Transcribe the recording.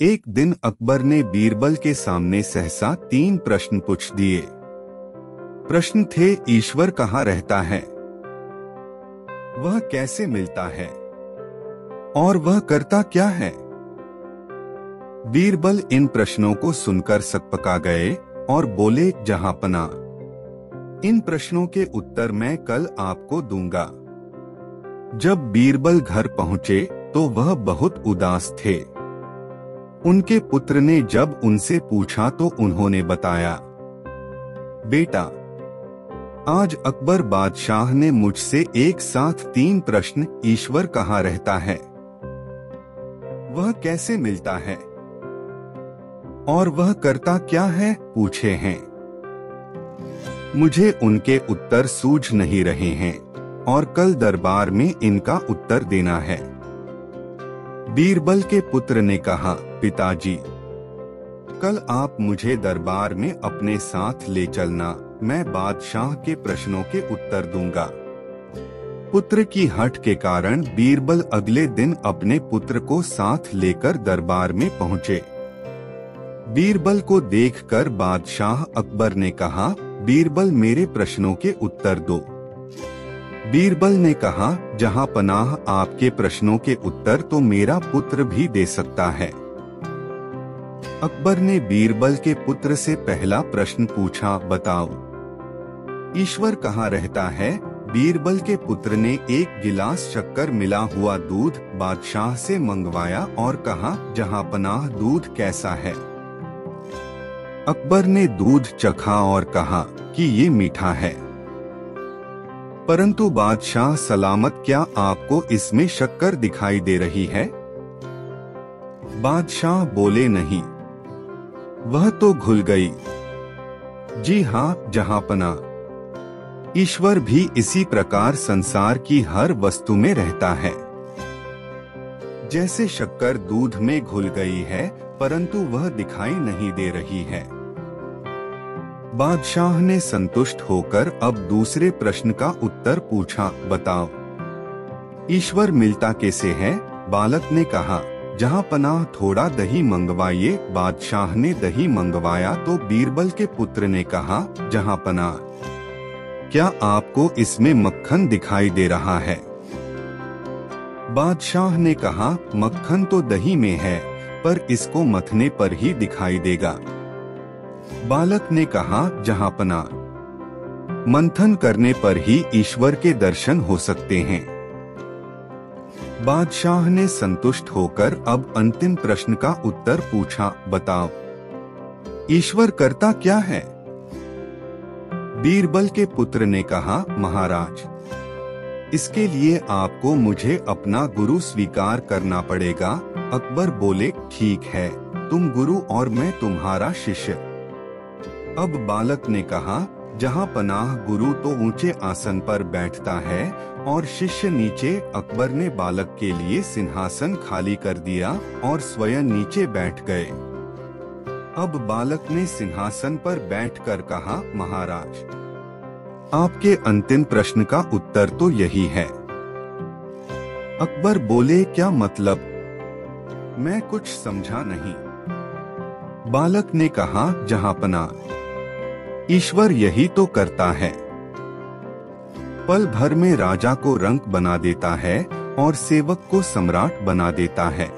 एक दिन अकबर ने बीरबल के सामने सहसा 3 प्रश्न पूछ दिए। प्रश्न थे, ईश्वर कहाँ रहता है, वह कैसे मिलता है और वह करता क्या है। बीरबल इन प्रश्नों को सुनकर सकपका गए और बोले, जहांपना, इन प्रश्नों के उत्तर मैं कल आपको दूंगा। जब बीरबल घर पहुंचे तो वह बहुत उदास थे। उनके पुत्र ने जब उनसे पूछा तो उन्होंने बताया, बेटा, आज अकबर बादशाह ने मुझसे एक साथ 3 प्रश्न, ईश्वर कहाँ रहता है, वह कैसे मिलता है और वह करता क्या है, पूछे हैं। मुझे उनके उत्तर सूझ नहीं रहे हैं और कल दरबार में इनका उत्तर देना है। बीरबल के पुत्र ने कहा, पिताजी, कल आप मुझे दरबार में अपने साथ ले चलना, मैं बादशाह के प्रश्नों के उत्तर दूंगा। पुत्र की हठ के कारण बीरबल अगले दिन अपने पुत्र को साथ लेकर दरबार में पहुंचे। बीरबल को देखकर बादशाह अकबर ने कहा, बीरबल, मेरे प्रश्नों के उत्तर दो। बीरबल ने कहा, जहां पनाह, आपके प्रश्नों के उत्तर तो मेरा पुत्र भी दे सकता है। अकबर ने बीरबल के पुत्र से पहला प्रश्न पूछा, बताओ, ईश्वर कहाँ रहता है। बीरबल के पुत्र ने 1 गिलास शक्कर मिला हुआ दूध बादशाह से मंगवाया और कहा, जहांपनाह, दूध कैसा है। अकबर ने दूध चखा और कहा कि ये मीठा है। परंतु बादशाह सलामत, क्या आपको इसमें शक्कर दिखाई दे रही है। बादशाह बोले, नहीं, वह तो घुल गई। जी हाँ, जहांपना, ईश्वर भी इसी प्रकार संसार की हर वस्तु में रहता है। जैसे शक्कर दूध में घुल गई है परंतु वह दिखाई नहीं दे रही है। बादशाह ने संतुष्ट होकर अब दूसरे प्रश्न का उत्तर पूछा, बताओ, ईश्वर मिलता कैसे है। बालक ने कहा, जहांपनाह, थोड़ा दही मंगवाइए। बादशाह ने दही मंगवाया तो बीरबल के पुत्र ने कहा, जहांपनाह, क्या आपको इसमें मक्खन दिखाई दे रहा है। बादशाह ने कहा, मक्खन तो दही में है पर इसको मथने पर ही दिखाई देगा। बालक ने कहा, जहांपनाह, मंथन करने पर ही ईश्वर के दर्शन हो सकते हैं। बादशाह ने संतुष्ट होकर अब अंतिम प्रश्न का उत्तर पूछा, बताओ, ईश्वर करता क्या है। बीरबल के पुत्र ने कहा, महाराज, इसके लिए आपको मुझे अपना गुरु स्वीकार करना पड़ेगा। अकबर बोले, ठीक है, तुम गुरु और मैं तुम्हारा शिष्य। अब बालक ने कहा, जहांपनाह, गुरु तो ऊंचे आसन पर बैठता है और शिष्य नीचे। अकबर ने बालक के लिए सिंहासन खाली कर दिया और स्वयं नीचे बैठ गए। अब बालक ने सिंहासन पर बैठकर कहा, महाराज, आपके अंतिम प्रश्न का उत्तर तो यही है। अकबर बोले, क्या मतलब, मैं कुछ समझा नहीं। बालक ने कहा, जहांपनाह, ईश्वर यही तो करता है। पल भर में राजा को रंक बना देता है और सेवक को सम्राट बना देता है।